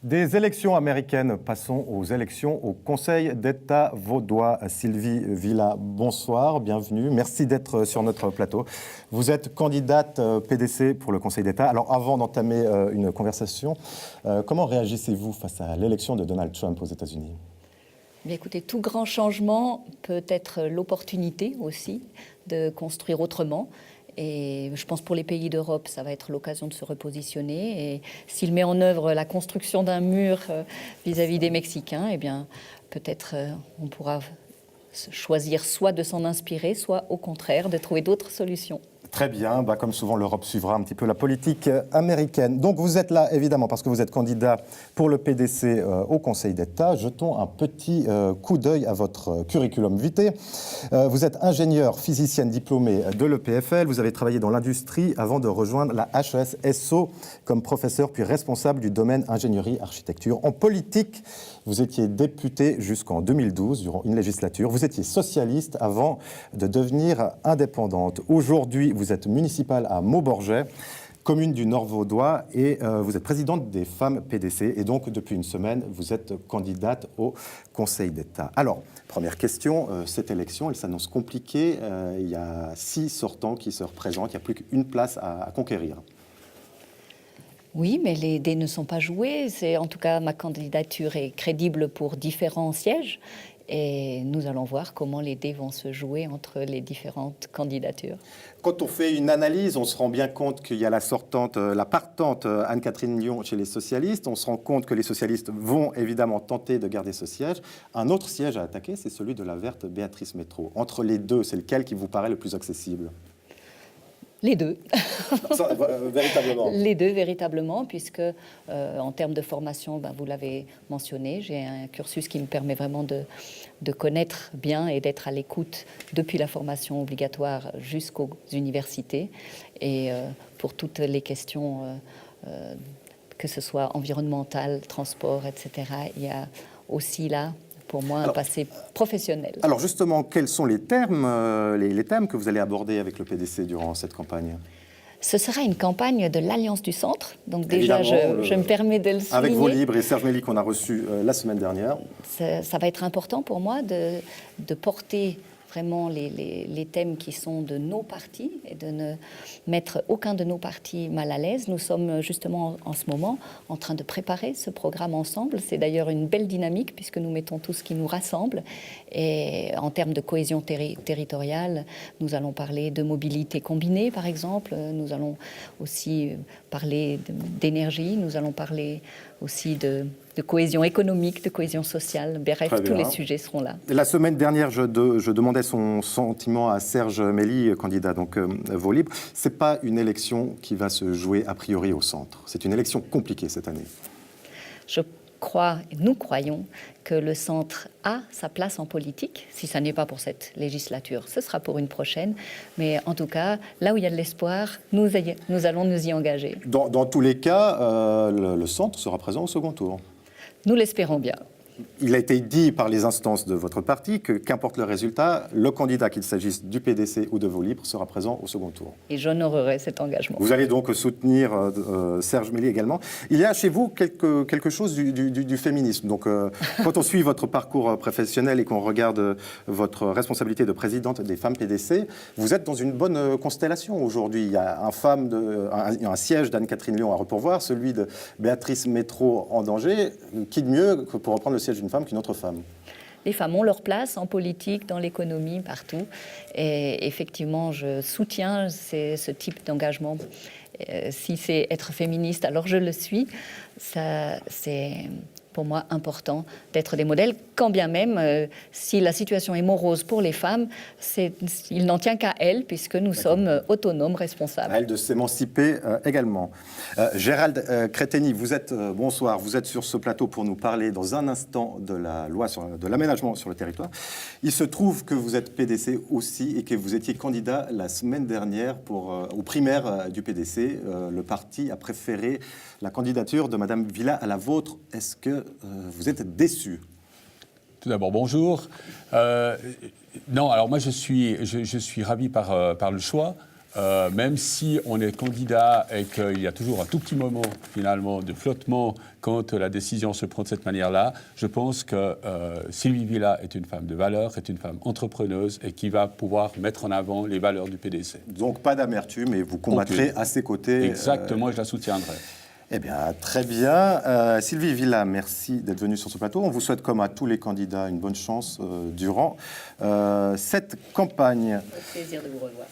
Des élections américaines, passons aux élections au Conseil d'État vaudois. Sylvie Villa, bonsoir, bienvenue. Merci d'être sur notre plateau. Vous êtes candidate PDC pour le Conseil d'État. Alors avant d'entamer une conversation, comment réagissez-vous face à l'élection de Donald Trump aux États-Unis ? Bien, écoutez, tout grand changement peut être l'opportunité aussi de construire autrement. Et je pense pour les pays d'Europe, ça va être l'occasion de se repositionner. Et s'il met en œuvre la construction d'un mur vis-à-vis des Mexicains, eh bien, peut-être on pourra choisir soit de s'en inspirer, soit au contraire de trouver d'autres solutions. Très bien, comme souvent l'Europe suivra un petit peu la politique américaine. Donc vous êtes là évidemment parce que vous êtes candidat pour le PDC au Conseil d'État. Jetons un petit coup d'œil à votre curriculum vitae. Vous êtes ingénieur physicienne diplômée de l'EPFL. Vous avez travaillé dans l'industrie avant de rejoindre la HES-SO comme professeur puis responsable du domaine ingénierie-architecture. En politique, vous étiez député jusqu'en 2012 durant une législature. Vous étiez socialiste avant de devenir indépendante. Aujourd'hui, vous êtes municipale à Mauborget, commune du Nord vaudois, et vous êtes présidente des femmes PDC. Et donc, depuis une semaine, vous êtes candidate au Conseil d'État. Alors, première question, cette élection, elle s'annonce compliquée. Il y a 6 sortants qui se représentent. Il n'y a plus qu'une place à conquérir. Oui, mais les dés ne sont pas joués. En tout cas, ma candidature est crédible pour différents sièges. Et nous allons voir comment les dés vont se jouer entre les différentes candidatures. Quand on fait une analyse, on se rend bien compte qu'il y a la partante Anne-Catherine Lyon chez les socialistes. On se rend compte que les socialistes vont évidemment tenter de garder ce siège. Un autre siège à attaquer, c'est celui de la verte Béatrice Métro. Entre les deux, c'est lequel qui vous paraît le plus accessible ? Les deux. Ça, véritablement. Les deux, véritablement, puisque en termes de formation, vous l'avez mentionné, j'ai un cursus qui me permet vraiment de connaître bien et d'être à l'écoute depuis la formation obligatoire jusqu'aux universités. Et pour toutes les questions, que ce soit environnementales, transport, etc., il y a aussi là, pour moi, un passé professionnel. Alors justement, quels sont les thèmes, les thèmes que vous allez aborder avec le PDC durant cette campagne ? Ce sera une campagne de l'Alliance du Centre. Donc déjà, je me permets de le souligner. Avec Vaulibres et Serge Mély qu'on a reçus la semaine dernière. Ça va être important pour moi de porter vraiment les thèmes qui sont de nos partis et de ne mettre aucun de nos partis mal à l'aise. Nous sommes justement en ce moment en train de préparer ce programme ensemble. C'est d'ailleurs une belle dynamique puisque nous mettons tout ce qui nous rassemble. Et en termes de cohésion territoriale, nous allons parler de mobilité combinée, par exemple. Nous allons aussi parler d'énergie. Nous allons parler aussi de cohésion économique, de cohésion sociale. Bref, tous les sujets seront là. La semaine dernière, je demandais son sentiment à Serge Mély, candidat donc Vaulibres. Ce n'est pas une élection qui va se jouer a priori au centre. C'est une élection compliquée cette année. Nous croyons que le centre a sa place en politique. Si ça n'est pas pour cette législature, ce sera pour une prochaine. Mais en tout cas, là où il y a de l'espoir, nous allons nous y engager. Dans tous les cas, le centre sera présent au second tour. Nous l'espérons bien. Il a été dit par les instances de votre parti que, qu'importe le résultat, le candidat, qu'il s'agisse du PDC ou de Vaulibres, sera présent au second tour. Et j'honorerai cet engagement. Vous allez donc soutenir Serge Mély également. Il y a chez vous quelque chose du féminisme. Donc, quand on suit votre parcours professionnel et qu'on regarde votre responsabilité de présidente des femmes PDC, vous êtes dans une bonne constellation aujourd'hui. Il y a un siège d'Anne-Catherine Lyon à repourvoir, celui de Béatrice Métro en danger. Qui de mieux que pour reprendre le siège d'une femme qu'une autre femme ? Les femmes ont leur place en politique, dans l'économie, partout. Et effectivement, je soutiens ce type d'engagement. Si c'est être féministe, alors je le suis. C'est pour moi important d'être des modèles, quand bien même, si la situation est morose pour les femmes, il n'en tient qu'à elles, puisque nous sommes autonomes, responsables. À elles de s'émanciper également. Gérald Créteny, bonsoir, vous êtes sur ce plateau pour nous parler dans un instant de la loi de l'aménagement sur le territoire. Il se trouve que vous êtes PDC aussi et que vous étiez candidat la semaine dernière aux primaires du PDC. Le parti a préféré la candidature de Madame Villa à la vôtre. Est-ce que vous êtes déçu ? Tout d'abord, bonjour. Non, alors moi je suis ravi par le choix. même si on est candidat et qu'il y a toujours un tout petit moment, finalement, de flottement quand la décision se prend de cette manière-là, je pense que Sylvie Villa est une femme de valeur, est une femme entrepreneuse et qui va pouvoir mettre en avant les valeurs du PDC. Donc pas d'amertume et vous combattrez à ses côtés. Exactement, je la soutiendrai. Eh bien, très bien. Sylvie Villa, merci d'être venue sur ce plateau. On vous souhaite, comme à tous les candidats, une bonne chance durant cette campagne. Au plaisir de vous revoir.